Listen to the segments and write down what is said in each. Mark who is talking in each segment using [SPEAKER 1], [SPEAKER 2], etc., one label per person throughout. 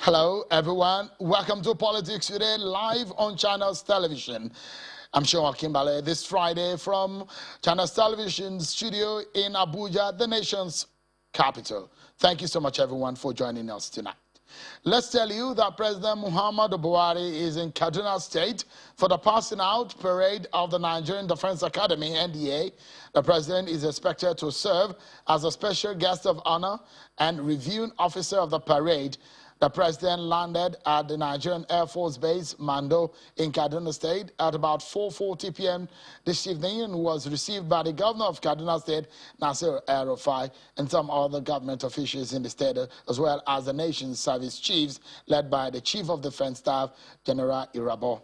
[SPEAKER 1] Hello, everyone. Welcome to Politics Today, live on Channels Television. I'm Sean Kimbale this Friday from Channels Television studio in Abuja, the nation's capital. Thank you so much, everyone, for joining us tonight. Let's tell you that President Muhammadu Buhari is in Kaduna State for the passing out parade of the Nigerian Defense Academy, NDA. The president is expected to serve as a special guest of honor and reviewing officer of the parade. The president landed at the Nigerian Air Force Base, Mando, in Kaduna State at about 4:40 p.m. this evening and was received by the governor of Kaduna State, Nasir El-Rufai, and some other government officials in the state, as well as the nation's service chiefs, led by the Chief of Defense Staff, General Irabo.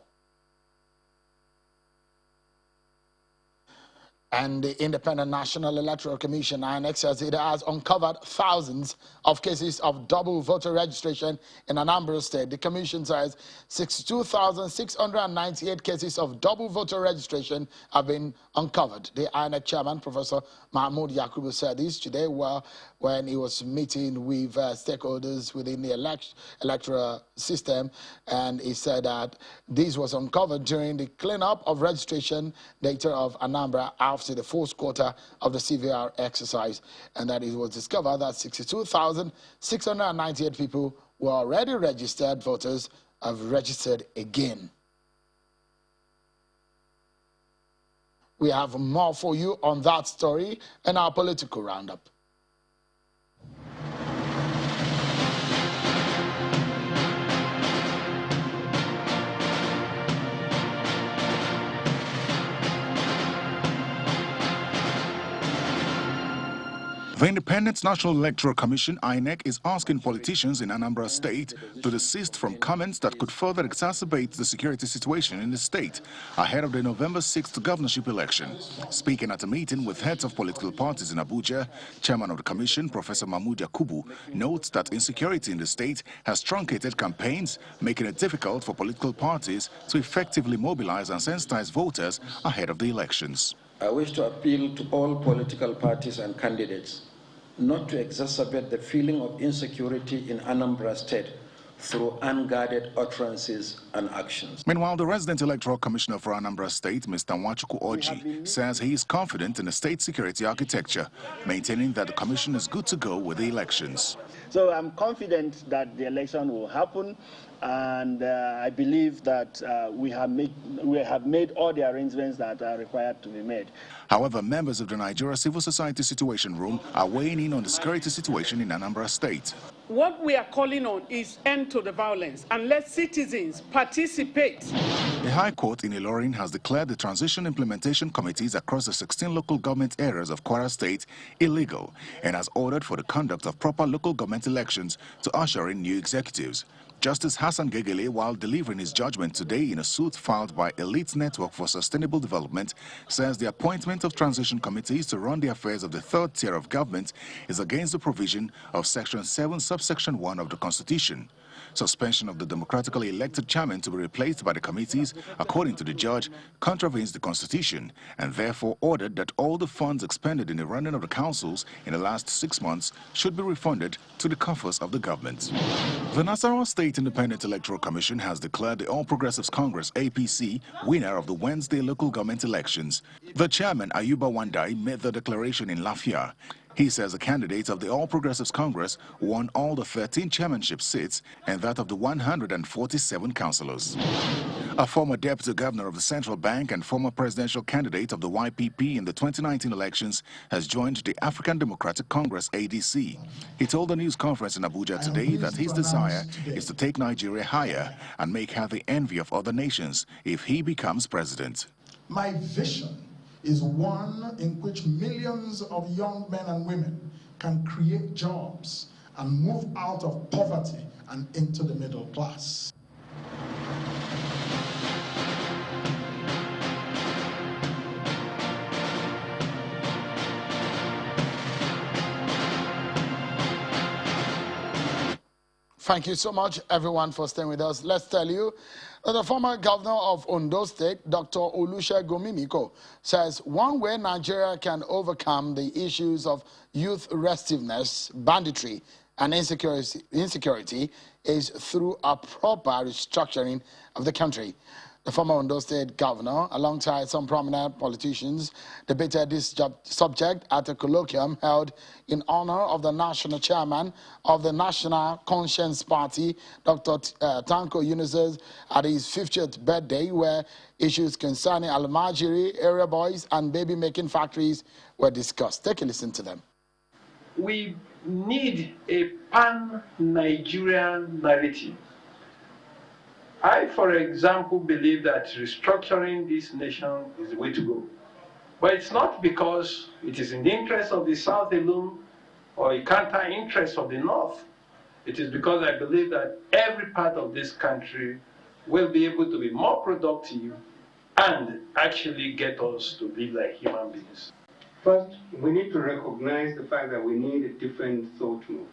[SPEAKER 1] And the Independent National Electoral Commission, INEC, says it has uncovered thousands of cases of double voter registration in Anambra State. The commission says 62,698 cases of double voter registration have been uncovered. The INEC chairman, Professor Mahmoud Yakubu, said this today when he was meeting with stakeholders within the electoral system, and he said that this was uncovered during the cleanup of registration data of Anambra after the fourth quarter of the CVR exercise, and that it was discovered that 62,698 people were already registered voters have registered again. We have more for you on that story in our political roundup.
[SPEAKER 2] The Independent National Electoral Commission, INEC, is asking politicians in Anambra State to desist from comments that could further exacerbate the security situation in the state ahead of the November 6th governorship election. Speaking at a meeting with heads of political parties in Abuja, Chairman of the Commission, Professor Mahmoud Yakubu, notes that insecurity in the state has truncated campaigns, making it difficult for political parties to effectively mobilize and sensitize voters ahead of the elections.
[SPEAKER 3] I wish to appeal to all political parties and candidates not to exacerbate the feeling of insecurity in Anambra State through unguarded utterances and actions.
[SPEAKER 2] Meanwhile, the resident electoral commissioner for Anambra State, Mr. Nwachukwu Oji, says he is confident in the state security architecture, maintaining that the commission is good to go with the elections.
[SPEAKER 4] So I'm confident that the election will happen, and I believe that we have made all the arrangements that are required to be made.
[SPEAKER 2] However, members of the Nigeria Civil Society Situation Room are weighing in on the security situation in Anambra State.
[SPEAKER 5] What we are calling on is end to the violence and let citizens participate.
[SPEAKER 2] The High Court in Ilorin has declared the transition implementation committees across the 16 local government areas of Kwara State illegal and has ordered for the conduct of proper local government elections to usher in new executives. Justice Hassan Gegele, while delivering his judgment today in a suit filed by Elite Network for Sustainable Development, says the appointment of transition committees to run the affairs of the third tier of government is against the provision of Section 7, subsection 1 of the Constitution. Suspension of the democratically elected chairman to be replaced by the committees, according to the judge, contravenes the Constitution and therefore ordered that all the funds expended in the running of the councils in the last 6 months should be refunded to the coffers of the government. The Nasarawa State Independent Electoral Commission has declared the All Progressives Congress, APC, winner of the Wednesday local government elections. The chairman, Ayuba Wandai, made the declaration in Lafia. He says the candidate of the All Progressives Congress won all the 13 chairmanship seats and that of the 147 councillors. A former deputy governor of the Central Bank and former presidential candidate of the YPP in the 2019 elections has joined the African Democratic Congress, ADC. He told a news conference in Abuja today that his desire is to take Nigeria higher and make her the envy of other nations if he becomes president.
[SPEAKER 6] My vision is one in which millions of young men and women can create jobs and move out of poverty and into the middle class.
[SPEAKER 1] Thank you so much, everyone, for staying with us. Let's tell you that the former governor of Ondo State, Dr. Olusegun Mimiko, says one way Nigeria can overcome the issues of youth restiveness, banditry, and insecurity is through a proper restructuring of the country. The former Ondo State governor, alongside some prominent politicians, debated this subject at a colloquium held in honor of the national chairman of the National Conscience Party, Dr. Tanko Yunusa, at his 50th birthday, where issues concerning Almajiri, area boys, and baby-making factories were discussed. Take a listen to them.
[SPEAKER 7] We need a pan-Nigerian narrative. I, for example, believe that restructuring this nation is the way to go. But it's not because it is in the interest of the South alone or a counter-interest of the North. It is because I believe that every part of this country will be able to be more productive and actually get us to live like human beings.
[SPEAKER 8] First, we need to recognize the fact that we need a different thought mode.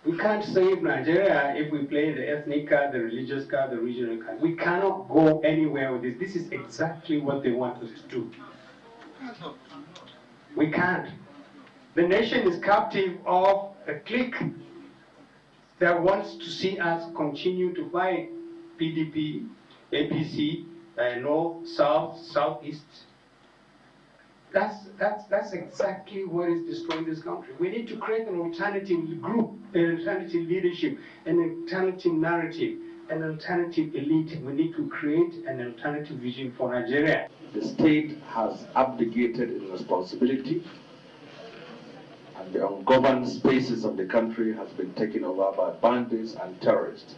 [SPEAKER 8] We can't save Nigeria if we play the ethnic card, the religious card, the regional card. We cannot go anywhere with this. This is exactly what they want us to do. We can't. The nation is captive of a clique that wants to see us continue to fight PDP, APC, North, South, Southeast. That's exactly what is destroying this country. We need to create an alternative group, an alternative leadership, an alternative narrative, an alternative elite. We need to create an alternative vision for Nigeria.
[SPEAKER 9] The state has abdicated its responsibility, and the ungoverned spaces of the country has been taken over by bandits and terrorists.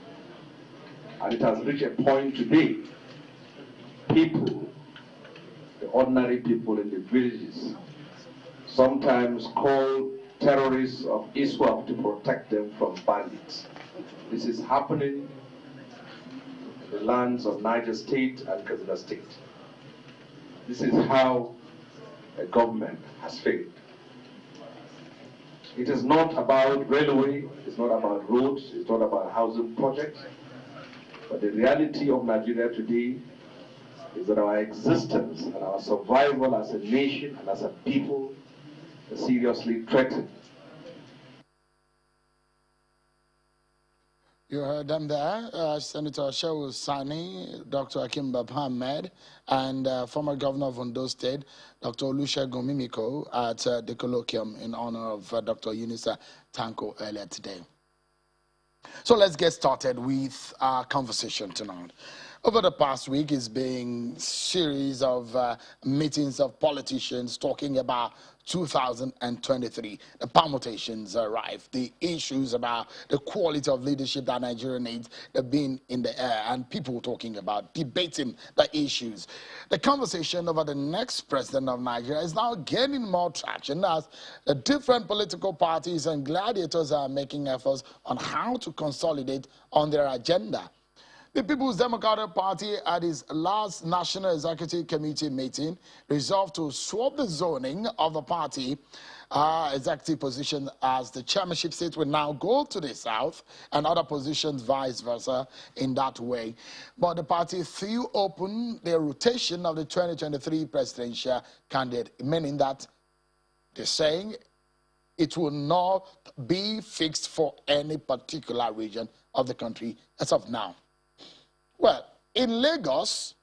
[SPEAKER 9] And it has reached a point today, people, the ordinary people in the villages, sometimes call terrorists of ISWAP to protect them from bandits. This is happening in the lands of Niger State and Kaduna State. This is how a government has failed. It is not about railway, it's not about roads, it's not about housing projects, but the reality of Nigeria today is that our existence and our survival as a nation and as a people is seriously threatened.
[SPEAKER 1] You heard them there, Senator Shehu Sani, Dr. Akimba Ahmed, and former governor of Ondo State, Dr. Olusegun Mimiko, at the colloquium in honor of Dr. Yunusa Tanko earlier today. So let's get started with our conversation tonight. Over the past week, it's been a series of meetings of politicians talking about 2023. The permutations arrive, the issues about the quality of leadership that Nigeria needs have been in the air, and people talking about, debating the issues. The conversation over the next president of Nigeria is now gaining more traction as the different political parties and gladiators are making efforts on how to consolidate on their agenda. The People's Democratic Party, at its last National Executive Committee meeting, resolved to swap the zoning of the party executive position, as the chairmanship seat will now go to the south and other positions vice versa in that way. But the party threw open the rotation of the 2023 presidential candidate, meaning that they're saying it will not be fixed for any particular region of the country as of now. Well, in Lagos,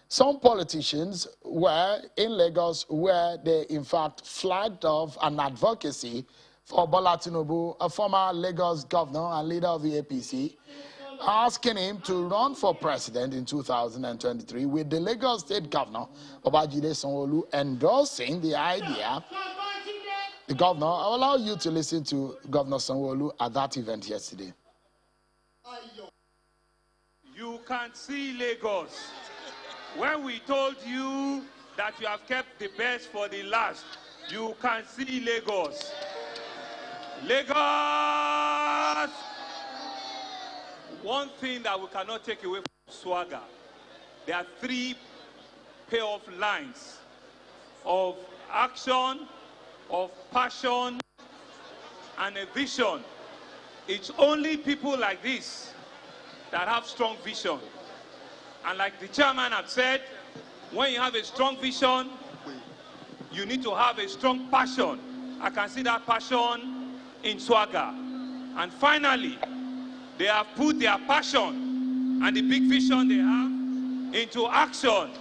[SPEAKER 1] some politicians were in Lagos where they, in fact, flagged off an advocacy for Bola Tinubu, a former Lagos governor and leader of the APC, asking him to run for president in 2023, with the Lagos State Governor, Babajide Sanwo-Olu, endorsing the idea. The governor, I'll allow you to listen to Governor Sanwo-Olu at that event yesterday.
[SPEAKER 10] You can't see Lagos. When we told you that you have kept the best for the last, you can see Lagos. Lagos! One thing that we cannot take away from swagger, there are three payoff lines of action, of passion, and a vision. It's only people like this that have strong vision. And like the chairman had said, when you have a strong vision, you need to have a strong passion. I can see that passion in swagger. And finally, they have put their passion and the big vision they have into action.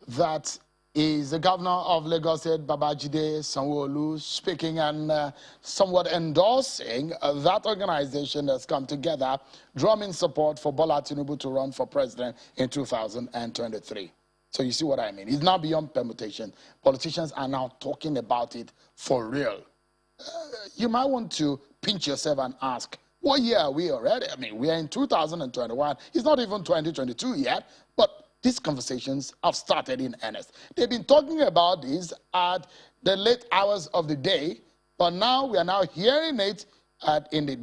[SPEAKER 1] That is the governor of Lagos State, Babajide Sanwo-Olu, speaking and somewhat endorsing that organization that's come together, drumming support for Bola Tinubu to run for president in 2023. So you see what I mean? It's now beyond permutation. Politicians are now talking about it for real. You might want to pinch yourself and ask, what year are we already? I mean, we are in 2021. It's not even 2022 yet, but these conversations have started in earnest. They've been talking about this at the late hours of the day, but now we are now hearing it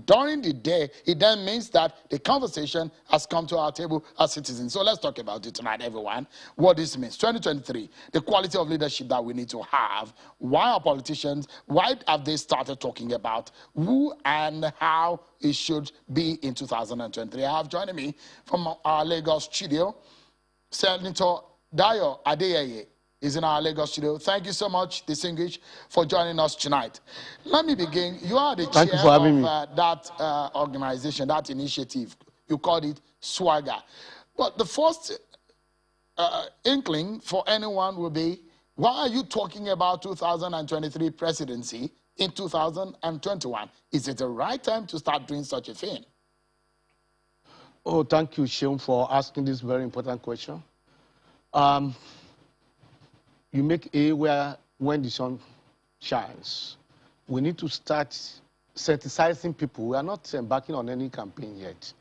[SPEAKER 1] during the day. It then means that the conversation has come to our table as citizens. So let's talk about it tonight, everyone. What this means. 2023, the quality of leadership that we need to have. Why are politicians, why have they started talking about who and how it should be in 2023? I have joining me from our Lagos studio, Senator Dayo Adeyeye is in our Lagos studio. Thank you so much, distinguished, for joining us tonight. Let me begin. You are the chair of that organization, that initiative. You called it Swagger. But the first inkling for anyone will be, why are you talking about 2023 presidency in 2021? Is it the right time to start doing such a thing?
[SPEAKER 11] Oh, thank you, Sheon, for asking this very important question. You make a where when the sun shines. We need to start sensitizing people. We are not embarking on any campaign yet.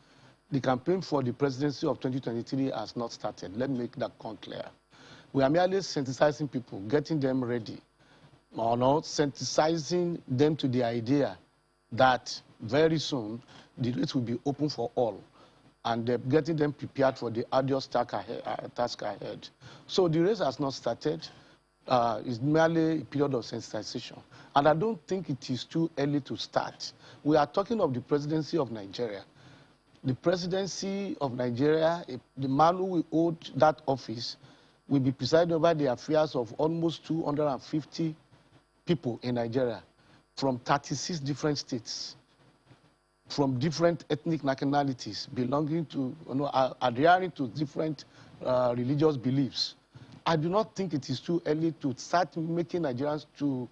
[SPEAKER 11] The campaign for the presidency of 2023 has not started. Let me make that clear. We are merely sensitizing people, getting them ready, or not sensitizing them to the idea that very soon the race will be open for all, and getting them prepared for the arduous task ahead. So the race has not started. It's merely a period of sensitization. And I don't think it is too early to start. We are talking of the presidency of Nigeria. The presidency of Nigeria, the man who will hold that office will be presiding over the affairs of almost 250 people in Nigeria from 36 different states, from different ethnic nationalities, belonging to, adhering to different religious beliefs. I do not think it is too early to start making Nigerians to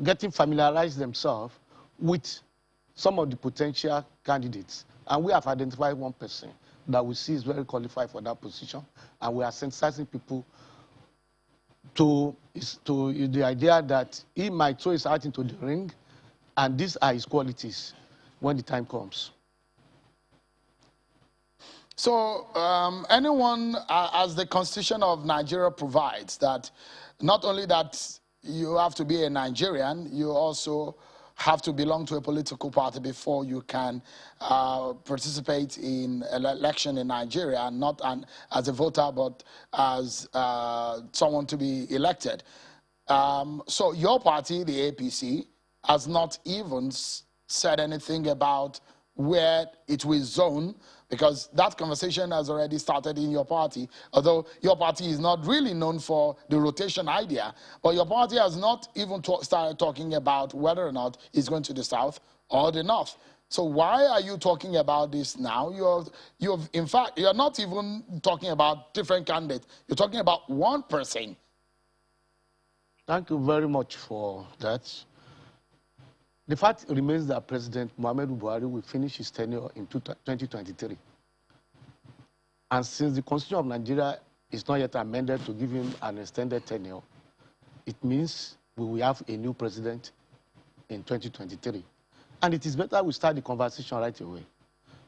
[SPEAKER 11] getting familiarized themselves with some of the potential candidates. And we have identified one person that we see is very qualified for that position. And we are sensitizing people to the idea that he might throw his heart into the ring, and these are his qualities when the time comes.
[SPEAKER 1] So anyone, as the Constitution of Nigeria provides, that not only that you have to be a Nigerian, you also have to belong to a political party before you can participate in an election in Nigeria, not as a voter, but as someone to be elected. So your party, the APC, has not even said anything about where it will zone, because that conversation has already started in your party, although your party is not really known for the rotation idea. But your party has not even started talking about whether or not it's going to the south or the north. So why are you talking about this now? In fact, you're not even talking about different candidates. You're talking about one person.
[SPEAKER 11] Thank you very much for that. The fact remains that President Muhammadu Buhari will finish his tenure in 2023. And since the Constitution of Nigeria is not yet amended to give him an extended tenure, it means we will have a new president in 2023. And it is better we start the conversation right away.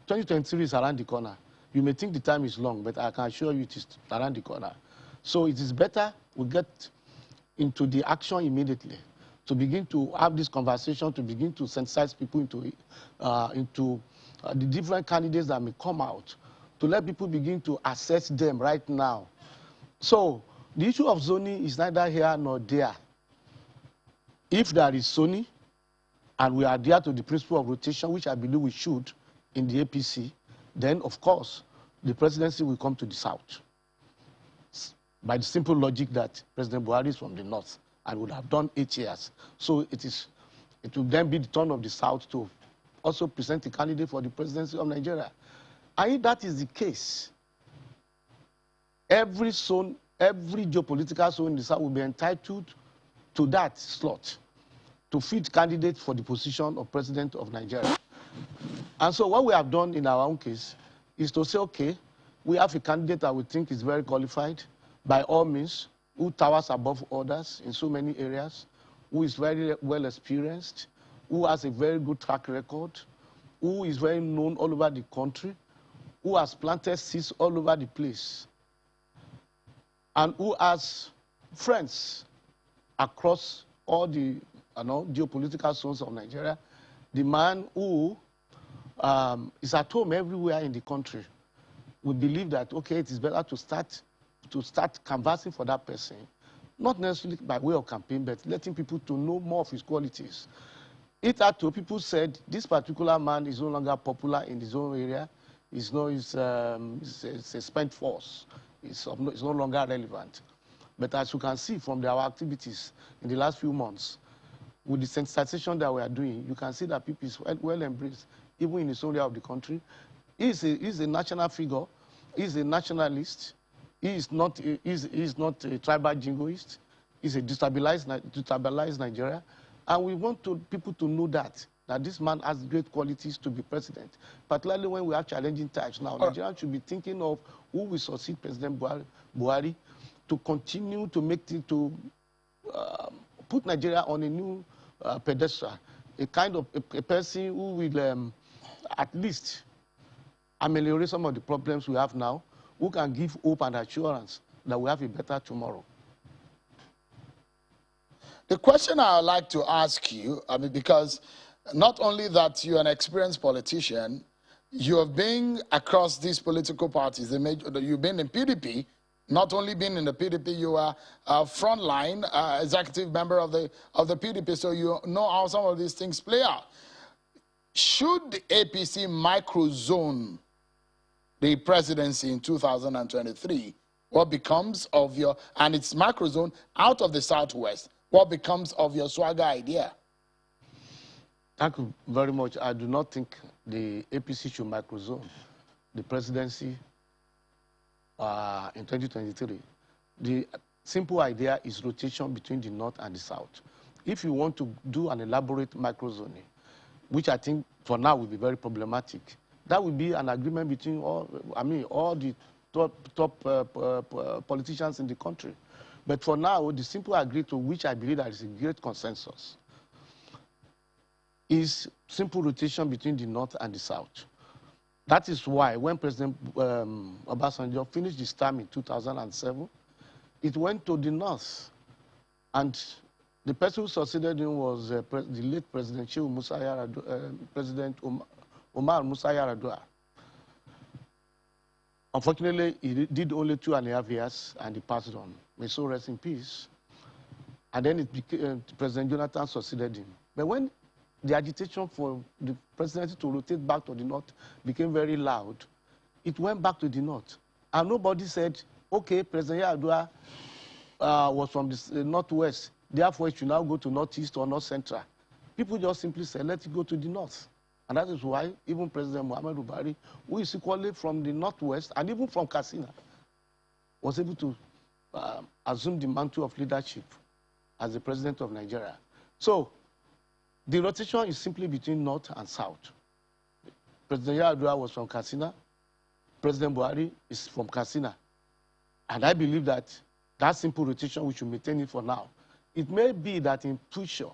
[SPEAKER 11] 2023 is around the corner. You may think the time is long, but I can assure you it is around the corner. So it is better we get into the action immediately, to begin to have this conversation, to begin to sensitize people into the different candidates that may come out, to let people begin to assess them right now. So the issue of zoning is neither here nor there. If there is zoning, and we adhere to the principle of rotation, which I believe we should in the APC, then of course the presidency will come to the south. by the simple logic that President Buhari is from the north and would have done 8 years. So it will then be the turn of the south to also present a candidate for the presidency of Nigeria. And if that is the case, every zone, every geopolitical zone in the south will be entitled to that slot to feed candidates for the position of president of Nigeria. And so what we have done in our own case is to say, okay, we have a candidate that we think is very qualified, by all means, who towers above others in so many areas, who is very well experienced, who has a very good track record, who is very known all over the country, who has planted seeds all over the place, and who has friends across all the geopolitical zones of Nigeria. The man who is at home everywhere in the country. We believe that, okay, it is better to start canvassing for that person, not necessarily by way of campaign, but letting people to know more of his qualities. Hitherto, people said this particular man is no longer popular in his own area. It's a spent force. It's no longer relevant. But as you can see from our activities in the last few months, with the sensitization that we are doing, you can see that people is well embraced, even in his own area of the country. He's a national figure. He's a nationalist. He is not a tribal jingoist. He's a destabilized Nigeria. And we want people to know that this man has great qualities to be president, particularly when we have challenging times now. Nigerians should be thinking of who will succeed President Buhari to continue to put Nigeria on a new pedestal, a kind of a person who will at least ameliorate some of the problems we have now, who can give hope and assurance that we have a better tomorrow.
[SPEAKER 1] The question I would like to ask you, because not only that you're an experienced politician, you have been across these political parties. You've been in PDP, not only been in the PDP, you are a frontline executive member of the PDP, so you know how some of these things play out. Should the APC microzone the presidency in 2023, what becomes of your, and it's microzone out of the Southwest, what becomes of your swagger idea?
[SPEAKER 11] Thank you very much. I do not think the APC should microzone the presidency in 2023. The simple idea is rotation between the North and the South. If you want to do an elaborate microzoning, which I think for now will be very problematic, that will be an agreement between all the top politicians in the country. But for now, the simple agreement to which I believe there is a great consensus is simple rotation between the North and the South. That is why when President Obasanjo finished his term in 2007, it went to the North. And the person who succeeded him was the late President President Omar Musa Yar'Adua. Unfortunately, he did only 2.5 years and he passed on. May so rest in peace. And then President Jonathan succeeded him. But when the agitation for the presidency to rotate back to the North became very loud, it went back to the North. And nobody said, okay, President Yar'Adua was from the Northwest, therefore it should now go to Northeast or North Central. People just simply said, let it go to the North. And that is why even President Muhammadu Buhari, who is equally from the Northwest and even from Katsina, was able to assume the mantle of leadership as the president of Nigeria. So the rotation is simply between North and South. President Yar'Adua was from Katsina. President Buhari is from Katsina. And I believe that simple rotation, we should maintain it for now. It may be that in future,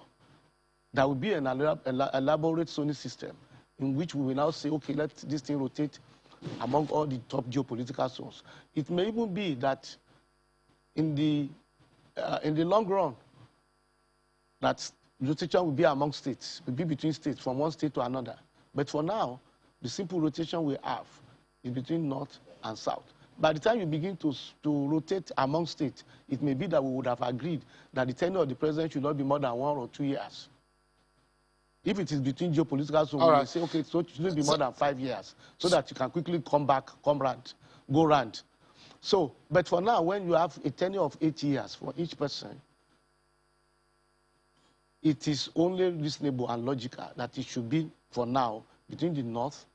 [SPEAKER 11] there will be an elaborate zoning system in which we will now say, okay, let this thing rotate among all the top geopolitical zones. It may even be that in the long run, that rotation will be among states, will be between states, from one state to another. But for now, the simple rotation we have is between North and South. By the time you begin to rotate among states, it may be that we would have agreed that the tenure of the president should not be more than 1 or 2 years. If it is between geopolitical zones, we will say, okay, so it shouldn't be more than 5 years, so that you can quickly go round. So, but for now, when you have a tenure of 8 years for each person, it is only reasonable and logical that it should be, for now, between the North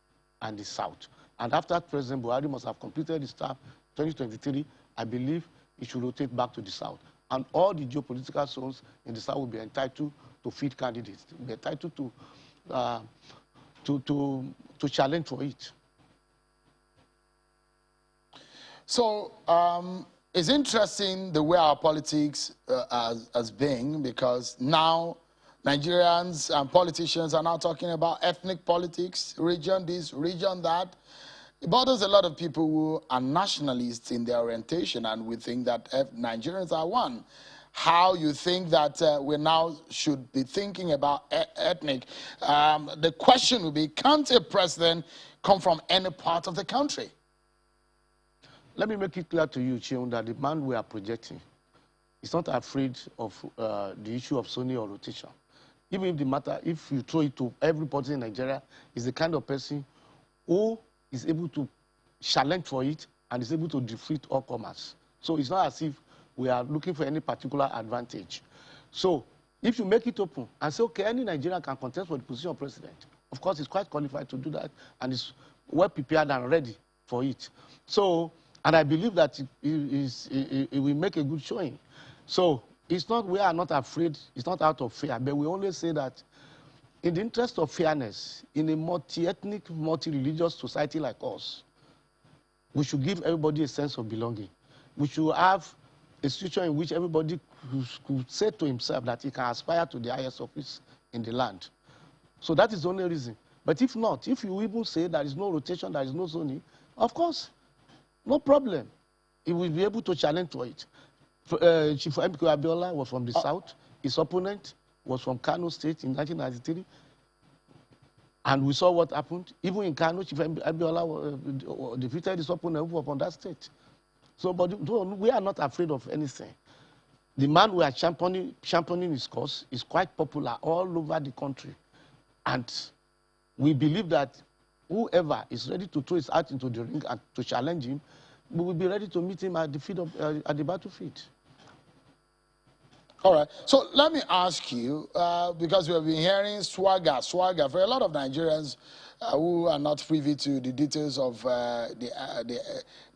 [SPEAKER 11] and the South. And after President Buhari must have completed his term 2023, I believe it should rotate back to the South. And all the geopolitical zones in the South will be entitled to feed candidates, will be entitled to challenge for it.
[SPEAKER 1] So it's interesting the way our politics has been, because now Nigerians and politicians are now talking about ethnic politics, region this, region that. It bothers a lot of people who are nationalists in their orientation, and we think that Nigerians are one. How you think that we now should be thinking about ethnic? The question would be, can't a president come from any part of the country?
[SPEAKER 11] Let me make it clear to you, Chion, that the man we are projecting is not afraid of the issue of zoning or rotation. Even if the matter, if you throw it to everybody in Nigeria, is the kind of person who is able to challenge for it and is able to defeat all comers. So it's not as if we are looking for any particular advantage. So if you make it open and say, okay, any Nigerian can contest for the position of president, of course, he's quite qualified to do that and is well prepared and ready for it. So, and I believe that it will make a good showing. So it's not, we are not afraid, it's not out of fear, but we only say that in the interest of fairness, in a multi-ethnic, multi-religious society like us, we should give everybody a sense of belonging. We should have a situation in which everybody could say to himself that he can aspire to the highest office in the land. So that is the only reason. But if not, if you even say there is no rotation, there is no zoning, of course, no problem. He will be able to challenge for it. Chief M.K. Abiola was from the South. His opponent was from Kano State in 1993. And we saw what happened. Even in Kano, Chief Abiola defeated his opponent from that state. So, but we are not afraid of anything. The man we are championing his cause is quite popular all over the country. And we believe that whoever is ready to throw his heart into the ring and to challenge him, we will be ready to meet him at the battlefield.
[SPEAKER 1] All right. So let me ask you, because we have been hearing swagger. For a lot of Nigerians who are not privy to the details of the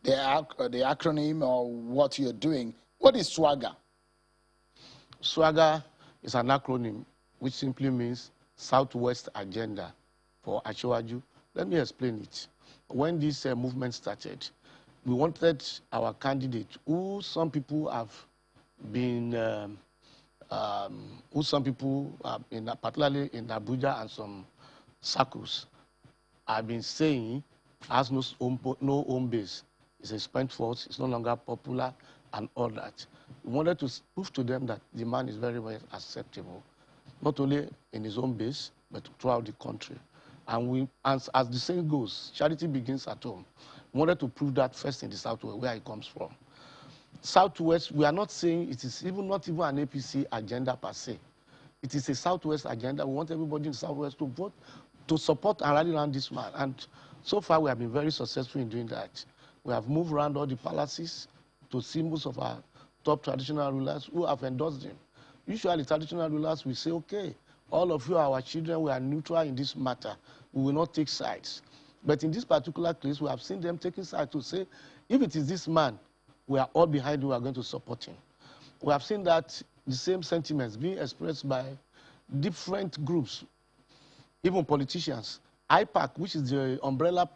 [SPEAKER 1] acronym or what you're doing, what is swagger?
[SPEAKER 11] Swagger is an acronym which simply means Southwest Agenda for Asiwaju. Let me explain it. When this movement started, we wanted our candidate, who some people have been, particularly in Abuja and some circles, have been saying has no home base. It's a spent force, it's no longer popular, and all that. We wanted to prove to them that the man is very well acceptable, not only in his own base, but throughout the country. And we, as the saying goes, charity begins at home. We wanted to prove that first in the Southwest, where it comes from. Southwest, we are not saying it is not even an APC agenda per se. It is a Southwest agenda. We want everybody in the Southwest to vote, to support and rally around this man. And so far, we have been very successful in doing that. We have moved around all the palaces to see most of our top traditional rulers who have endorsed him. Usually, traditional rulers will say, okay, all of you are our children, we are neutral in this matter. We will not take sides. But in this particular case, we have seen them taking sides to say, if it is this man, we are all behind him, we are going to support him. We have seen that the same sentiments being expressed by different groups, even politicians. IPAC, which is the umbrella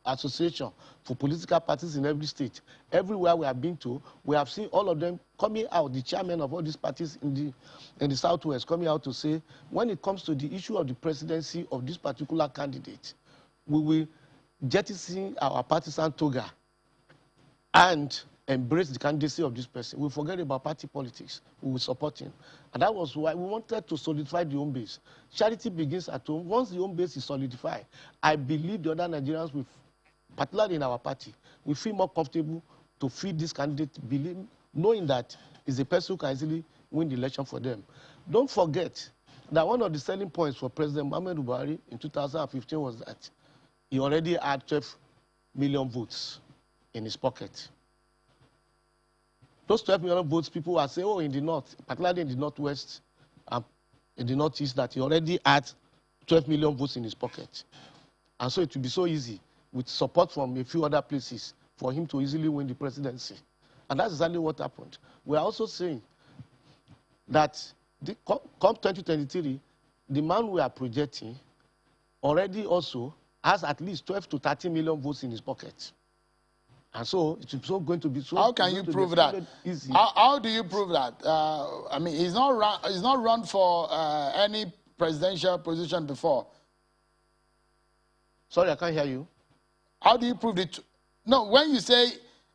[SPEAKER 11] association for political parties in every state, everywhere we have been to, we have seen all of them coming out, the chairman of all these parties in the Southwest coming out to say, when it comes to the issue of the presidency of this particular candidate, we will jettison our partisan toga and embrace the candidacy of this person. We forget about party politics. We will support him. And that was why we wanted to solidify the home base. Charity begins at home. Once the home base is solidified, I believe the other Nigerians, will, particularly in our party, will feel more comfortable to feed this candidate, knowing that is a person who can easily win the election for them. Don't forget that one of the selling points for President Muhammadu Buhari in 2015 was that he already had 12 million votes in his pocket. Those 12 million votes, people are saying, oh, in the north, particularly in the northwest, in the northeast, that he already had 12 million votes in his pocket. And so it will be so easy, with support from a few other places, for him to easily win the presidency. And that's exactly what happened. We are also saying that come 2023, the man we are projecting already also has at least 12 to 13 million votes in his pocket. And so it's so going to be so.
[SPEAKER 1] How can you prove that?
[SPEAKER 11] Easy.
[SPEAKER 1] How do you prove that? I mean, he's not run for any presidential position before.
[SPEAKER 11] Sorry, I can't hear you.
[SPEAKER 1] How do you prove it? No, when you say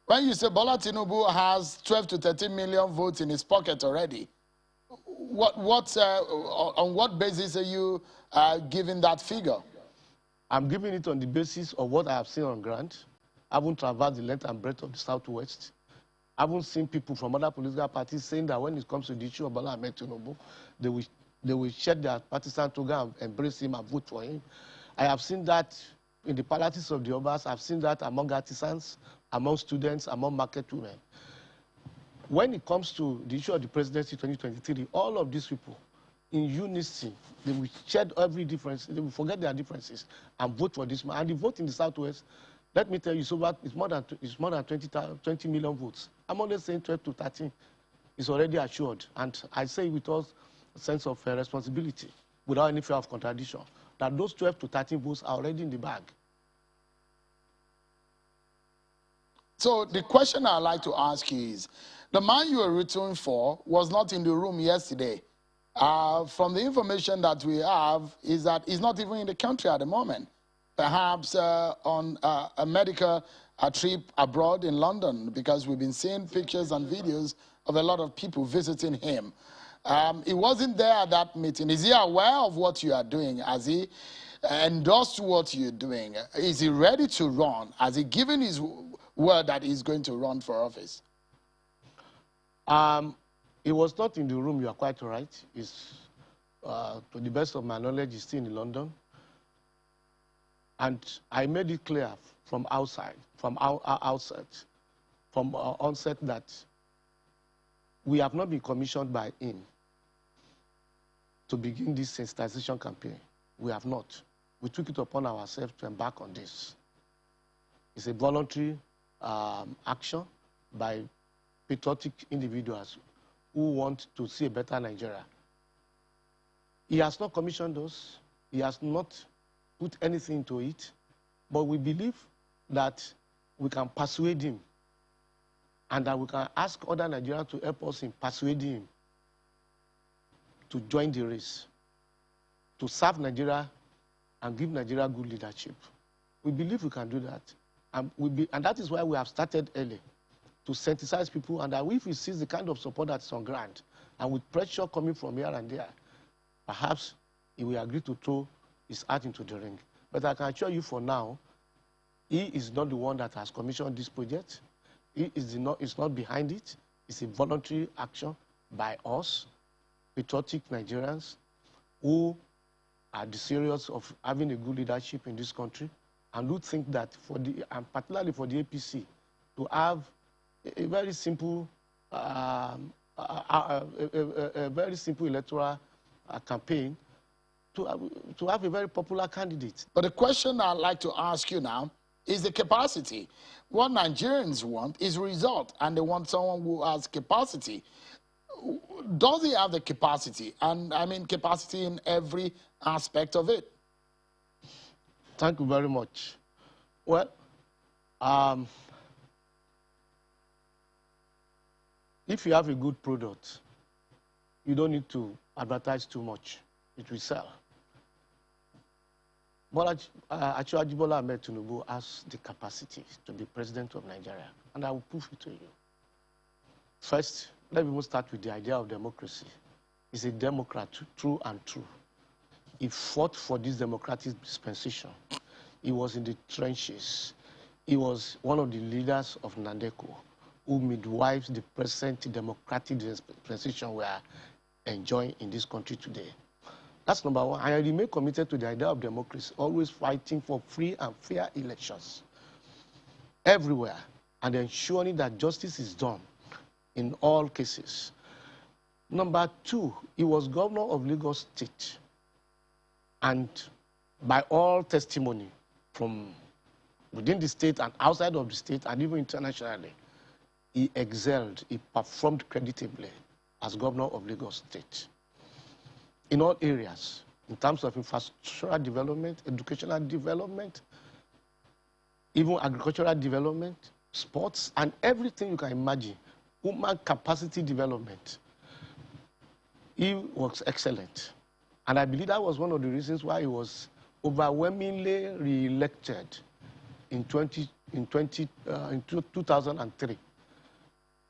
[SPEAKER 1] Bola Tinubu has 12 to 13 million votes in his pocket already, on what basis are you giving that figure?
[SPEAKER 11] I'm giving it on the basis of what I have seen on ground. I haven't traversed the length and breadth of the Southwest. I haven't seen people from other political parties saying that when it comes to the issue of Bola Ahmed Tinubu, they will shed their partisan toga and embrace him and vote for him. I have seen that in the palaces of the Obas. I've seen that among artisans, among students, among market women. When it comes to the issue of the presidency 2023, all of these people, in unison, they will shed every difference. They will forget their differences and vote for this man. And the vote in the Southwest, let me tell you, it's more than 20 million votes. I'm only saying 12 to 13 is already assured. And I say with all sense of responsibility, without any fear of contradiction, that those 12 to 13 votes are already in the bag.
[SPEAKER 1] So the question I'd like to ask you is, the man you were rooting for was not in the room yesterday. From the information that we have, is that he's not even in the country at the moment. Perhaps on a medical trip abroad in London, because we've been seeing pictures and videos of a lot of people visiting him. He wasn't there at that meeting. Is he aware of what you are doing? Has he endorsed what you're doing? Is he ready to run? Has he given his word that he's going to run for office?
[SPEAKER 11] He was not in the room, you are quite right. He's, to the best of my knowledge, he's still in London. And I made it clear from outside, from onset, that we have not been commissioned by him to begin this sensitization campaign. We have not. We took it upon ourselves to embark on this. It's a voluntary action by patriotic individuals who want to see a better Nigeria. He has not commissioned us. He has not put anything into it. But we believe that we can persuade him and that we can ask other Nigerians to help us in persuading him to join the race, to serve Nigeria and give Nigeria good leadership. We believe we can do that. And that is why we have started early, to sensitize people, and that if we see the kind of support that's on ground, and with pressure coming from here and there, perhaps he will agree to throw his hat into the ring. But I can assure you for now, he is not the one that has commissioned this project. He is not behind it. It's a voluntary action by us, patriotic Nigerians, who are desirous of having a good leadership in this country, and who think that and particularly for the APC, to have a very simple, a very simple electoral campaign, to have a very popular candidate.
[SPEAKER 1] But the question I'd like to ask you now is the capacity. What Nigerians want is result, and they want someone who has capacity. Does he have the capacity? And I mean capacity in every aspect of it.
[SPEAKER 11] Thank you very much. Well, if you have a good product, you don't need to advertise too much. It will sell. But actually, Bola Ahmed Tinubu has the capacity to be president of Nigeria, and I will prove it to you. First, let me start with the idea of democracy. He's a Democrat, true and true. He fought for this democratic dispensation. He was in the trenches. He was one of the leaders of Nadeko, who midwives the present democratic dispensation we are enjoying in this country today. That's number one. I remain committed to the idea of democracy, always fighting for free and fair elections everywhere, and ensuring that justice is done in all cases. Number two, he was governor of Lagos State. And by all testimony from within the state and outside of the state and even internationally, he excelled, he performed creditably as governor of Lagos State in all areas, in terms of infrastructural development, educational development, even agricultural development, sports, and everything you can imagine, human capacity development. He was excellent. And I believe that was one of the reasons why he was overwhelmingly re-elected in 2003,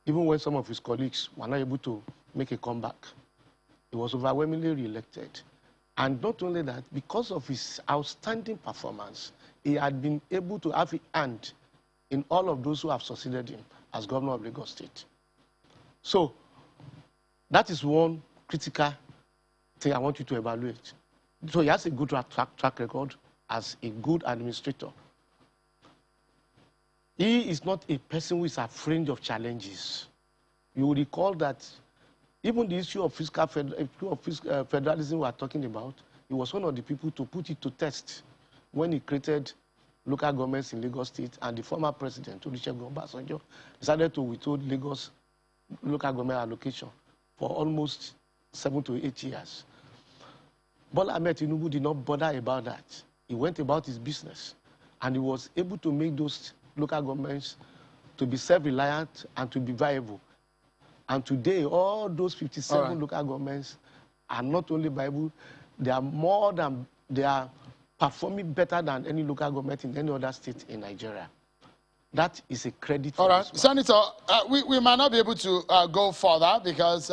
[SPEAKER 11] even when some of his colleagues were not able to make a comeback. He was overwhelmingly re-elected. And not only that, because of his outstanding performance, he had been able to have a hand in all of those who have succeeded him as governor of Lagos State. So that is one critical thing I want you to evaluate. So he has a good track record as a good administrator. He is not a person who is afraid of challenges. You will recall that even the issue of fiscal federalism we are talking about, he was one of the people to put it to test when he created local governments in Lagos State, and the former president, Olusegun Obasanjo, decided to withhold Lagos local government allocation for almost 7 to 8 years. Bola Ahmed Tinubu did not bother about that. He went about his business, and he was able to make those local governments to be self-reliant and to be viable. And today, all those 57 local governments are not only viable, they are performing better than any local government in any other state in Nigeria. That is a credit.
[SPEAKER 1] All right, Senator, we might not be able to go further because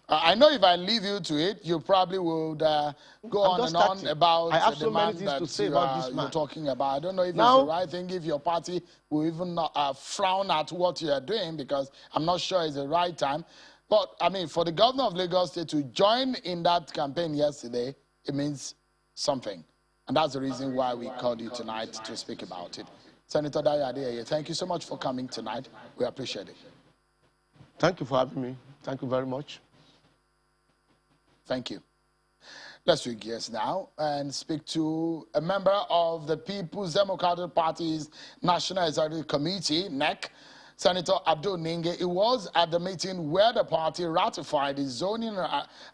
[SPEAKER 1] I know if I leave you to it, you probably would go on and on about the man that you're talking about. I don't know if it's the right thing, if your party will even frown at what you are doing, because I'm not sure it's the right time. But, I mean, for the governor of Lagos State to join in that campaign yesterday, it means something. And that's the reason why we called you tonight to speak about it. Senator Dayo Adeyeye, thank you so much for coming tonight. We appreciate it.
[SPEAKER 11] Thank you for having me. Thank you very much.
[SPEAKER 1] Thank you. Let's switch gears now and speak to a member of the People's Democratic Party's National Executive Committee, NEC, Senator Abdul Ninge. It was at the meeting where the party ratified the zoning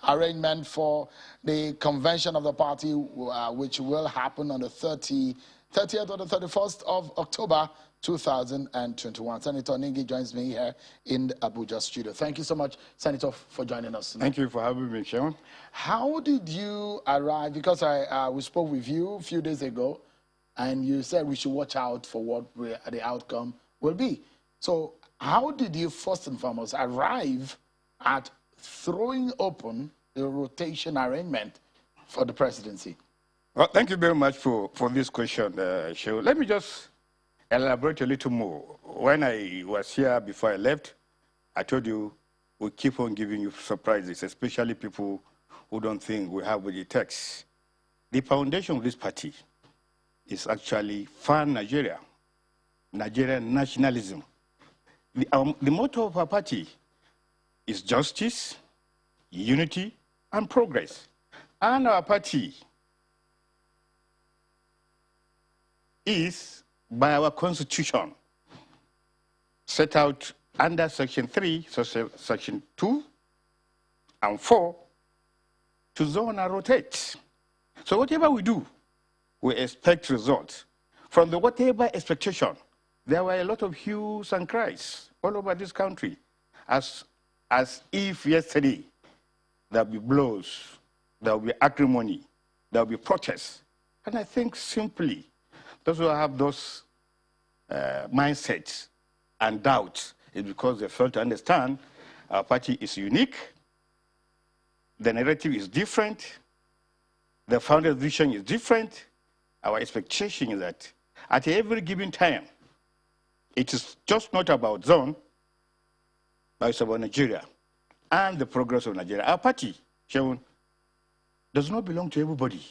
[SPEAKER 1] arrangement for the convention of the party, which will happen on the 30th or the 31st of October 2021. Senator Ninge joins me here in the Abuja studio. Thank you so much, Senator, for joining us tonight.
[SPEAKER 12] Thank you for having me, Chairman.
[SPEAKER 1] How did you arrive? Because we spoke with you a few days ago, and you said we should watch out for what the outcome will be. So how did you first and foremost arrive at throwing open the rotation arrangement for the presidency?
[SPEAKER 12] Well, thank you very much for this question, Shehu. Let me just elaborate a little more. When I was here before I left, I told you we keep on giving you surprises, especially people who don't think we have what it takes. The foundation of this party is actually Fan Nigeria, Nigerian nationalism. The motto of our party is justice, unity, and progress. And our party is, by our constitution, set out under Section 3, Section 2, and 4, to zone and rotate. So whatever we do, we expect results. From the whatever expectation, there were a lot of hues and cries all over this country, as if yesterday there will be blows, there will be acrimony, there will be protests. And I think simply, those who have those mindsets and doubts is because they fail to understand our party is unique, the narrative is different, the founder's vision is different. Our expectation is that at every given time, it is just not about zone, but it's about Nigeria and the progress of Nigeria. Our party, Shaun, does not belong to everybody,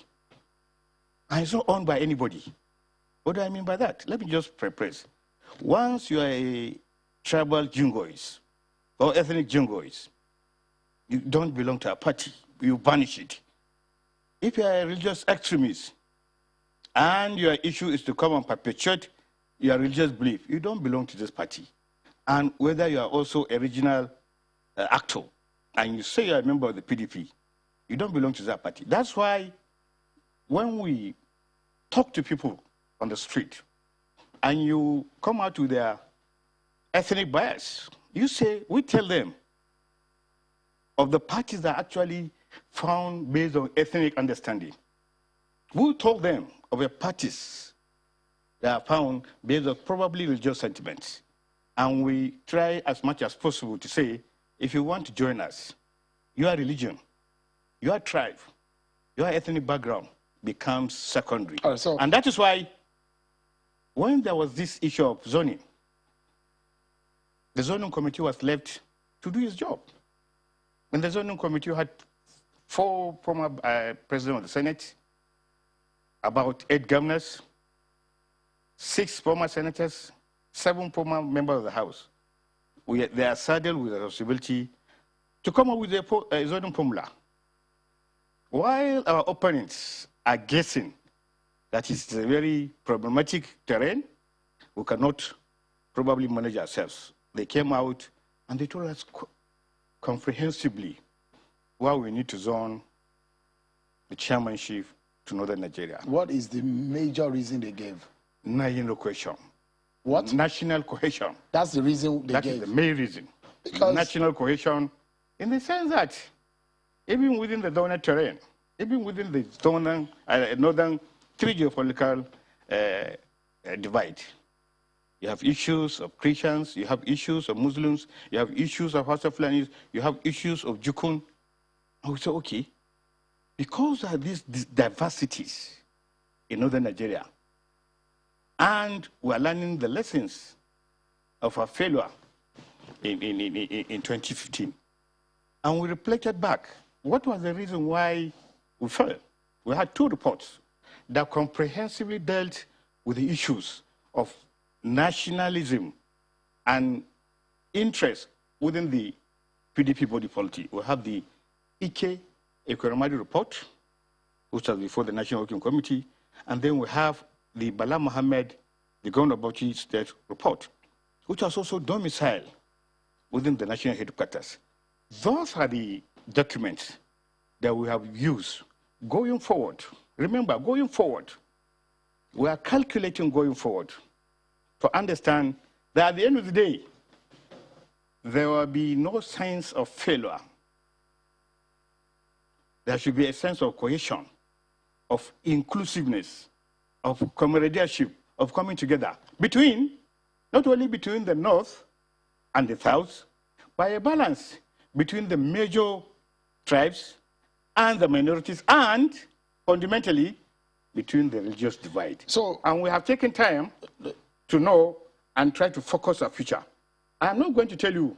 [SPEAKER 12] and it's not owned by anybody. What do I mean by that? Let me just preface. Once you are a tribal jingoist, or ethnic jingoists, you don't belong to a party. You banish it. If you are a religious extremist and your issue is to come and perpetuate your religious belief, you don't belong to this party. And whether you are also a regional actor and you say you're a member of the PDP, you don't belong to that party. That's why when we talk to people on the street and you come out with their ethnic bias, you say, we tell them of the parties that are actually found based on ethnic understanding. We told them of the parties that are found based on probably religious sentiments. And we try as much as possible to say, if you want to join us, your religion, your tribe, your ethnic background becomes secondary. And that is why when there was this issue of zoning, the zoning committee was left to do its job. And the zoning committee had 4 former presidents of the Senate, about 8 governors, 6 former senators, 7 former members of the House. They are saddled with the responsibility to come up with a zoning formula. While our opponents are guessing that it's a very problematic terrain, we cannot probably manage ourselves. They came out and they told us comprehensively why we need to zone the chairmanship to northern Nigeria.
[SPEAKER 1] What is the major reason they gave?
[SPEAKER 12] National cohesion.
[SPEAKER 1] What?
[SPEAKER 12] National cohesion.
[SPEAKER 1] That's the reason they gave?
[SPEAKER 12] That is the main reason.
[SPEAKER 1] Because
[SPEAKER 12] national cohesion, in the sense that even within the donor terrain, even within the northern 3 geopolitical divide, you have issues of Christians, you have issues of Muslims, you have issues of Hausa Fulanis, you have issues of Jukun. And we say, okay, because of these diversities in northern Nigeria, and we're learning the lessons of our failure in 2015. And we reflected back, what was the reason why we failed? We had 2 reports that comprehensively dealt with the issues of nationalism and interest within the PDP body politic. We have the Ike Ekonomadi report, which was before the National Working Committee, and then we have the Bala Mohammed, the Governor of Bauchi State report, which was also domiciled within the national headquarters. Those are the documents that we have used going forward. Remember, going forward, we are calculating going forward to understand that at the end of the day, there will be no signs of failure. There should be a sense of cohesion, of inclusiveness, of camaraderie, of coming together between, not only between the North and the South, but a balance between the major tribes and the minorities, and fundamentally between the religious divide. And we have taken time to know and try to focus our future. I'm not going to tell you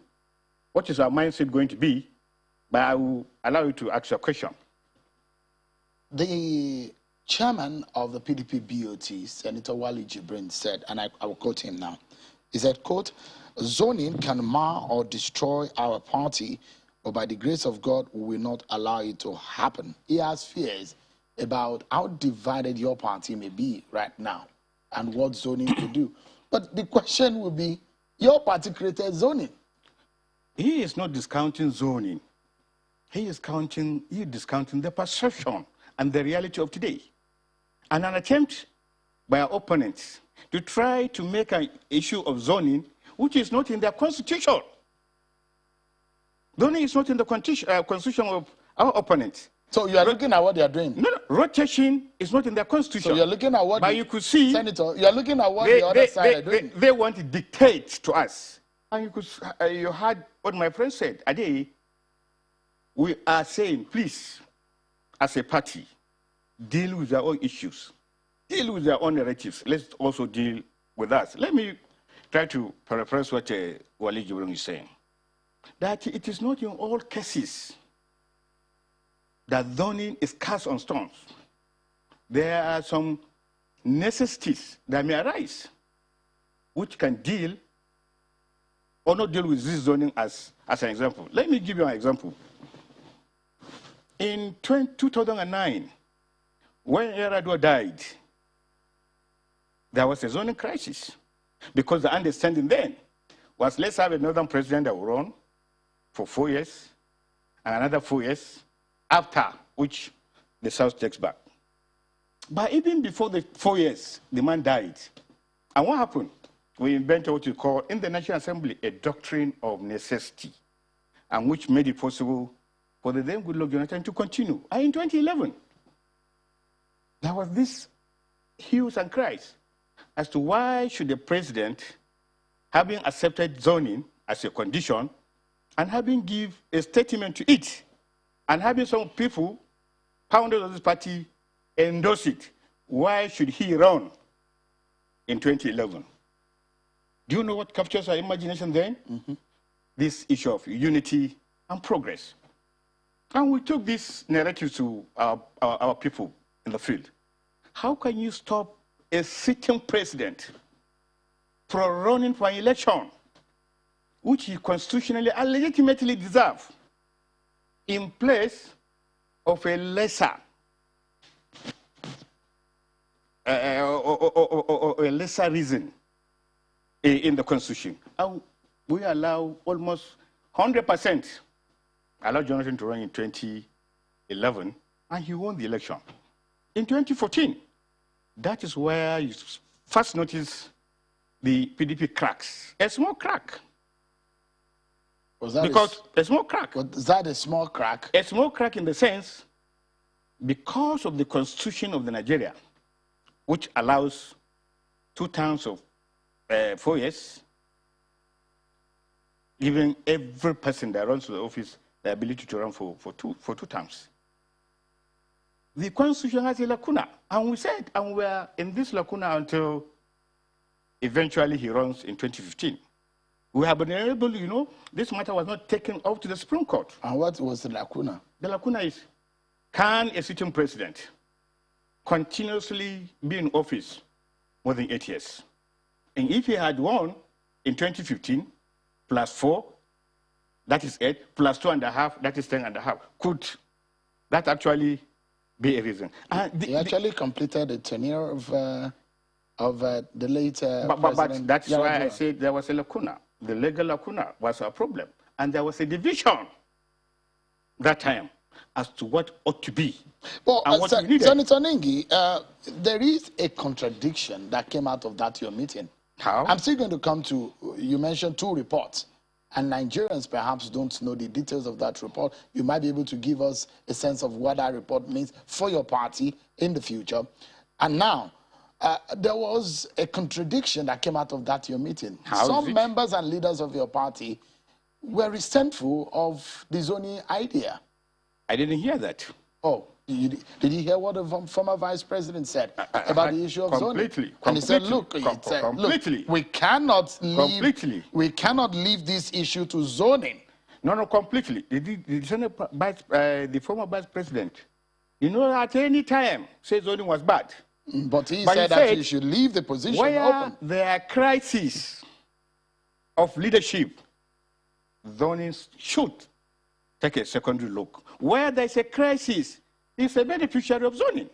[SPEAKER 12] what is our mindset going to be, but I will allow you to ask your question.
[SPEAKER 1] The chairman of the PDP BOT, Senator Wali Jibrin, said, and I will quote him now, he said, quote, zoning can mar or destroy our party, but by the grace of God, we will not allow it to happen. He has fears about how divided your party may be right now and what zoning could do. But the question will be, your party created zoning.
[SPEAKER 12] He is not discounting zoning. He is discounting the perception and the reality of today. And an attempt by our opponents to try to make an issue of zoning which is not in their constitution. Zoning is not in the constitution of our opponents.
[SPEAKER 1] So you are looking at what they are doing?
[SPEAKER 12] No, rotation is not in their constitution.
[SPEAKER 1] So you are looking at what,
[SPEAKER 12] but you could see,
[SPEAKER 1] Senator, you are looking at what the other side are doing.
[SPEAKER 12] They want to dictate to us. And you could, you heard what my friend said. Ade, we are saying, please, as a party, deal with their own issues, deal with their own narratives. Let's also deal with us. Let me try to paraphrase what Wali Jibrin is saying. That it is not in all cases that zoning is cast on stones. There are some necessities that may arise which can deal or not deal with this zoning as an example. Let me give you an example. In 2009, when Yar'Adua died, there was a zoning crisis because the understanding then was let's have a northern president that will run for 4 years and another 4 years, after which the South takes back. But even before the 4 years, the man died. And what happened? We invented what we call in the National Assembly a doctrine of necessity, and which made it possible for the then Goodluck Jonathan to continue. And in 2011, there was this hues and cries as to why should the president, having accepted zoning as a condition, and having given a statement to it, and having some people, founders of this party, endorse it, why should he run in 2011? Do you know what captures our imagination then? This issue of unity and progress. And we took this narrative to our people in the field. How can you stop a sitting president from running for an election, which he constitutionally and legitimately deserves, in place of a lesser or a lesser reason in the Constitution? And we allow almost 100% allow Jonathan to run in 2011, and he won the election. In 2014, that is where you first notice the PDP cracks. A small crack.
[SPEAKER 1] Was that
[SPEAKER 12] because a small crack.
[SPEAKER 1] Was that a small crack?
[SPEAKER 12] A small crack in the sense, because of the Constitution of the Nigeria, which allows 2 terms of 4 years, giving every person that runs to the office the ability to run for two terms. The Constitution has a lacuna, and we said, and we are in this lacuna until eventually he runs in 2015. We have been able, you know, this matter was not taken up to the Supreme Court.
[SPEAKER 1] And what was the lacuna?
[SPEAKER 12] The lacuna is, can a sitting president continuously be in office more than 8 years? And if he had won in 2015, plus 4, that is 8, plus 2.5, that is 10.5, could that actually be a reason?
[SPEAKER 1] He actually completed the tenure of the late
[SPEAKER 12] but that's why I said there was a lacuna. The legal lacuna was a problem. And there was a division that time as to what ought to be.
[SPEAKER 1] Well,
[SPEAKER 12] and what we needed.
[SPEAKER 1] Senator Nengi, there is a contradiction that came out of that your meeting.
[SPEAKER 12] How?
[SPEAKER 1] I'm still going to come to, you mentioned 2 reports, and Nigerians perhaps don't know the details of that report. You might be able to give us a sense of what that report means for your party in the future. And now, there was a contradiction that came out of that your meeting.
[SPEAKER 12] How
[SPEAKER 1] Some members and leaders of your party were resentful of the zoning idea.
[SPEAKER 12] I didn't hear that.
[SPEAKER 1] Oh, did you hear what the former vice president said about the issue of zoning? And he said, look, we cannot leave this issue to zoning.
[SPEAKER 12] No, completely. The former vice president, you know, at any time, said zoning was bad.
[SPEAKER 1] But he said that you should leave the position open.
[SPEAKER 12] There are crises of leadership, zoning should take a secondary look. Where there's a crisis, it's a beneficiary of zoning.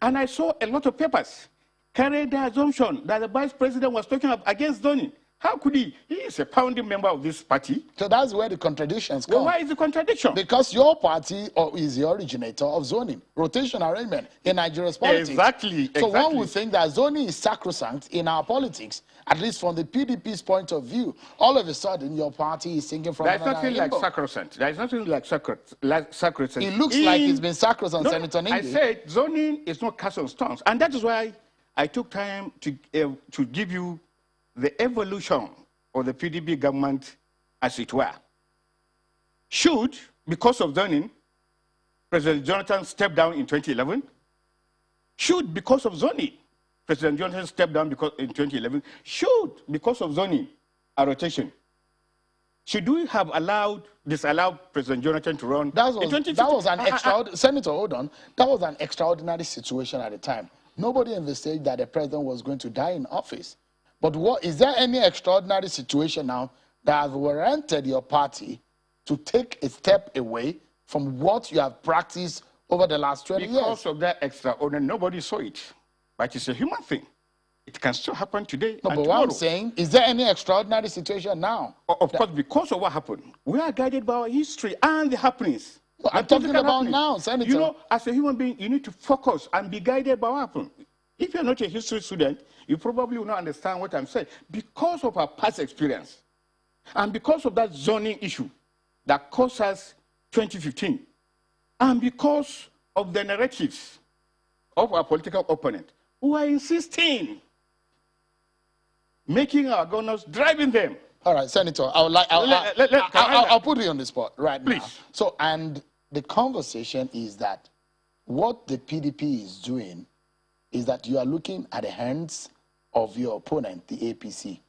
[SPEAKER 12] And I saw a lot of papers carry the assumption that the vice president was talking against zoning. How could he? He is a founding member of this party.
[SPEAKER 1] So that's where the contradictions come.
[SPEAKER 12] Well, why is the contradiction?
[SPEAKER 1] Because your party is the originator of zoning, rotation arrangement in Nigeria's politics.
[SPEAKER 12] Exactly.
[SPEAKER 1] So one would think that zoning is sacrosanct in our politics, at least from the PDP's point of view. All of a sudden, your party is singing from
[SPEAKER 12] another angle. There's nothing like sacrosanct. There's nothing like sacrosanct.
[SPEAKER 1] It looks like it's been sacrosanct, no, Senator Nengi.
[SPEAKER 12] I said zoning is not cast on stones. And that is why I took time to give you the evolution of the PDP government, as it were. Should, because of zoning, President Jonathan step down in 2011? Should, because of zoning, President Jonathan step down in 2011? Should, because of zoning, a rotation? Should we have disallowed President Jonathan to run in 2015?
[SPEAKER 1] That was an extraordinary, Senator, hold on. That was an extraordinary situation at the time. Nobody envisaged that the president was going to die in office. But is there any extraordinary situation now that have warranted your party to take a step away from what you have practiced over the last 20 years?
[SPEAKER 12] Because of that extraordinary, nobody saw it. But it's a human thing. It can still happen today
[SPEAKER 1] No,
[SPEAKER 12] and
[SPEAKER 1] but
[SPEAKER 12] tomorrow.
[SPEAKER 1] what I'm saying, is there any extraordinary situation now?
[SPEAKER 12] Of course, because of what happened, we are guided by our history and the happenings.
[SPEAKER 1] No, I'm talking about now, Senator.
[SPEAKER 12] You know, as a human being, you need to focus and be guided by what happened. If you're not a history student, you probably will not understand what I'm saying. Because of our past experience, and because of that zoning issue that cost us 2015, and because of the narratives of our political opponent, who are insisting, making our governors, driving them.
[SPEAKER 1] All right, Senator, I'll put you on the spot right now.
[SPEAKER 12] Please.
[SPEAKER 1] So, and the conversation is that what the PDP is doing is that you are looking at the hands of your opponent, the APC.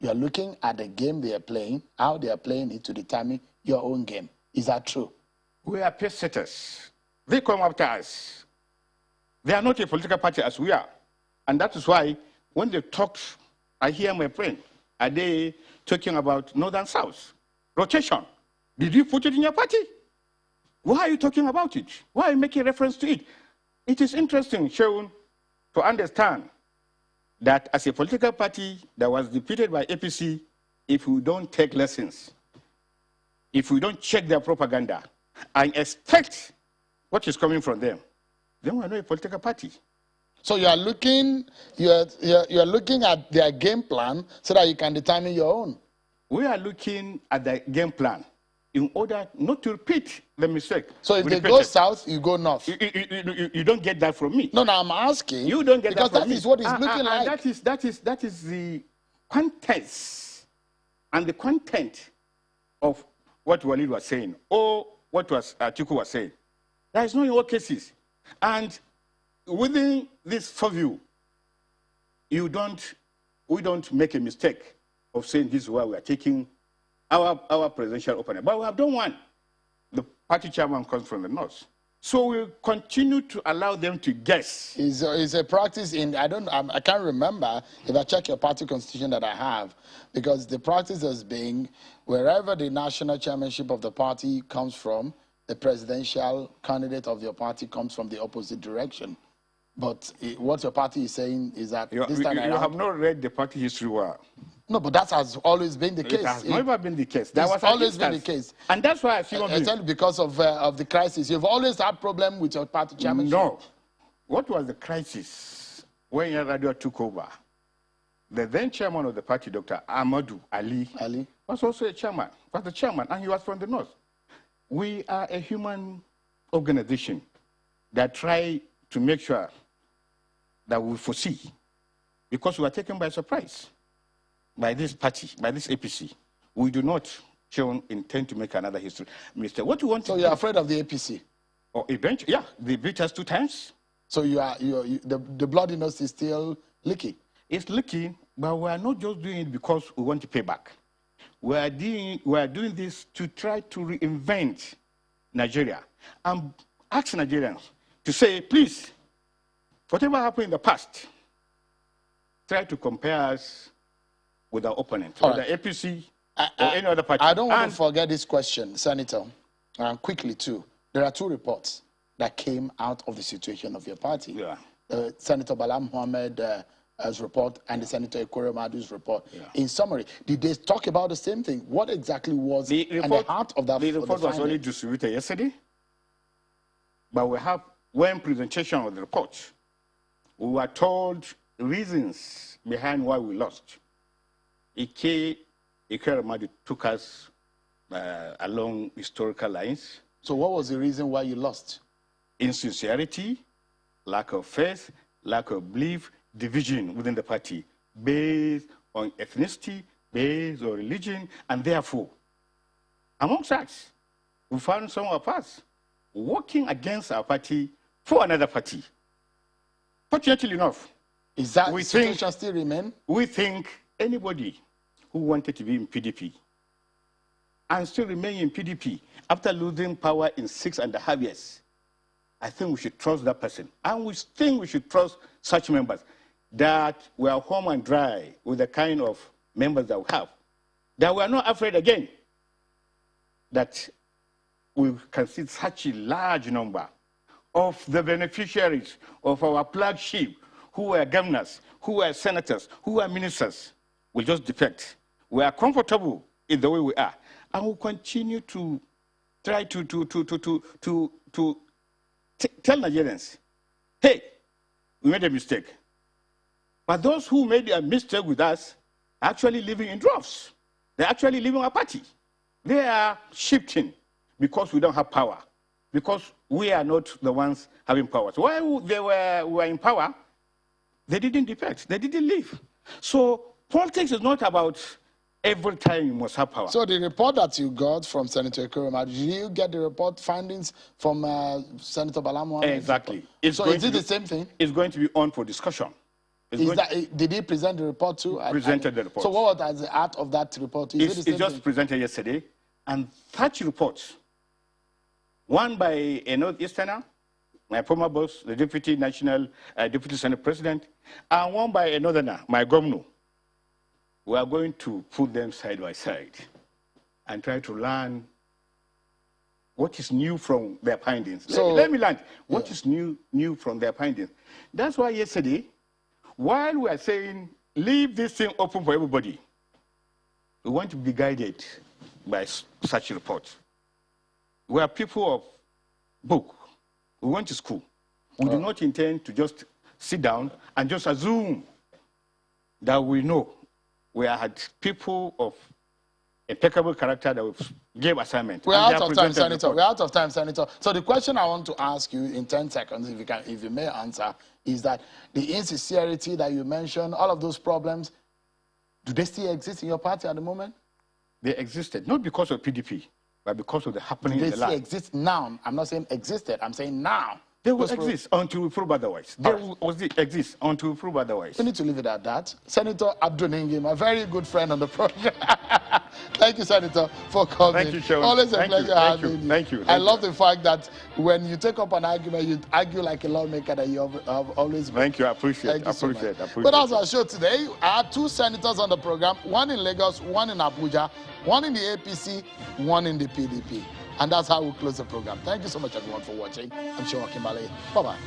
[SPEAKER 1] You are looking at the game they are playing, how they are playing it to determine your own game. Is that true?
[SPEAKER 12] We are pace setters. They come after us. They are not a political party as we are. And that is why when they talk, I hear my friend, are they talking about North and South? Rotation. Did you put it in your party? Why are you talking about it? Why are you making reference to it? It is interesting, Shaun, to understand that as a political party that was defeated by APC, if we don't take lessons, if we don't check their propaganda and expect what is coming from them, then we're not a political party.
[SPEAKER 1] So you are looking, you're looking at their game plan so that you can determine your own.
[SPEAKER 12] We are looking at the game plan in order not to repeat the mistake.
[SPEAKER 1] So if they go south, you go north.
[SPEAKER 12] You don't get that from me.
[SPEAKER 1] No, I'm asking.
[SPEAKER 12] You don't get
[SPEAKER 1] because
[SPEAKER 12] that from me.
[SPEAKER 1] Because that is what it's looking like.
[SPEAKER 12] That is the contents and the content of what Walid was saying or what Atiku was saying. There is no in all cases. And within this purview, we don't make a mistake of saying this is why we are taking our presidential opponent. But we have done one. The party chairman comes from the north. So we'll continue to allow them to guess.
[SPEAKER 1] It's a practice in, I can't remember if I check your party constitution that I have, because the practice has been wherever the national chairmanship of the party comes from, the presidential candidate of your party comes from the opposite direction. But what your party is saying is that this time around,
[SPEAKER 12] you have not read the party history well.
[SPEAKER 1] No, but that has always been the case.
[SPEAKER 12] It has never been the case. That was
[SPEAKER 1] always been the case.
[SPEAKER 12] And that's why I feel
[SPEAKER 1] exactly because of the crisis. You've always had problem with your party chairmanship.
[SPEAKER 12] No. What was the crisis when Yar'Adua took over? The then chairman of the party, Dr. Amadou Ali, was also a chairman, was the chairman, and he was from the north. We are a human organization that try to make sure that we foresee, because we are taken by surprise by this party, by this APC. We do not intend to make another history mistake. What you want?
[SPEAKER 1] So you're afraid of the APC?
[SPEAKER 12] Or eventually, yeah, they beat us 2 times.
[SPEAKER 1] So the bloodiness is still leaking.
[SPEAKER 12] It's leaking, but we are not just doing it because we want to pay back. We are doing this to try to reinvent Nigeria and ask Nigerians to say, please, whatever happened in the past, try to compare us with our opponent, whether APC or any other party.
[SPEAKER 1] I don't want to forget this question, Senator, and quickly too. There are 2 reports that came out of the situation of your party.
[SPEAKER 12] Yeah.
[SPEAKER 1] Senator Bala Mohammed's report and the Senator Ekore Madu's report. Yeah. In summary, did they talk about the same thing? What exactly was the heart of that?
[SPEAKER 12] The report was only distributed yesterday, but we have one presentation of the report. We were told reasons behind why we lost. Ekore Madu took us along historical lines.
[SPEAKER 1] So what was the reason why you lost?
[SPEAKER 12] Insincerity, lack of faith, lack of belief, division within the party based on ethnicity, based on religion, and therefore, amongst us, we found some of us working against our party for another party. Fortunately enough,
[SPEAKER 1] is that situation still remain?
[SPEAKER 12] We think anybody who wanted to be in PDP and still remain in PDP after losing power in 6.5 years, I think we should trust that person. And we think we should trust such members that we are home and dry with the kind of members that we have. that we are not afraid again that we can see such a large number of the beneficiaries of our flagship, who are governors, who are senators, who are ministers, will just defect. We are comfortable in the way we are, and we'll continue to try to tell Nigerians, hey, we made a mistake. But those who made a mistake with us are actually living in droves. They're actually leaving our party. They are shifting because we don't have power, because we are not the ones having power. So while we were in power, they didn't defect, they didn't leave. So politics is not about every time you must have power.
[SPEAKER 1] So the report that you got from Senator Ekuroma, did you get the report findings from Senator Balamu?
[SPEAKER 12] Exactly.
[SPEAKER 1] So is it the same thing?
[SPEAKER 12] It's going to be on for discussion.
[SPEAKER 1] Did he present the report too?
[SPEAKER 12] Presented the report.
[SPEAKER 1] So what was the art of that report?
[SPEAKER 12] It's just presented yesterday, and 30 reports. One by a Northeasterner, my former boss, the Deputy Senate President, and one by a Northerner, my governor. We are going to put them side by side and try to learn what is new from their findings. So, let me learn what is new from their findings. That's why yesterday, while we are saying, leave this thing open for everybody, we want to be guided by such reports. We are people of book. We went to school. We do not intend to just sit down and just assume that we know. We had people of impeccable character that we gave assignment.
[SPEAKER 1] We're out of time, Senator. We're out of time, Senator. So the question I want to ask you in 10 seconds, if you may answer, is that the insincerity that you mentioned, all of those problems, do they still exist in your party at the moment?
[SPEAKER 12] They existed, not because of PDP, but because of the happening in the land.
[SPEAKER 1] Do they still exist now? I'm not saying existed, I'm saying now.
[SPEAKER 12] They will exist until we prove otherwise. They will exist until we prove otherwise.
[SPEAKER 1] We need to leave it at that. Senator Abdul Ningim, a very good friend on the program. Thank you, Senator, for coming.
[SPEAKER 12] Thank you, Sean.
[SPEAKER 1] Always a pleasure having you.
[SPEAKER 12] Thank you.
[SPEAKER 1] I love the fact that when you take up an argument, you argue like a lawmaker that you have always been.
[SPEAKER 12] Thank you. I appreciate it.
[SPEAKER 1] But as I showed today, I had two senators on the program, one in Lagos, one in Abuja, one in the APC, one in the PDP. And that's how we close the program. Thank you so much, everyone, for watching. I'm Sean Kimbale. Bye-bye.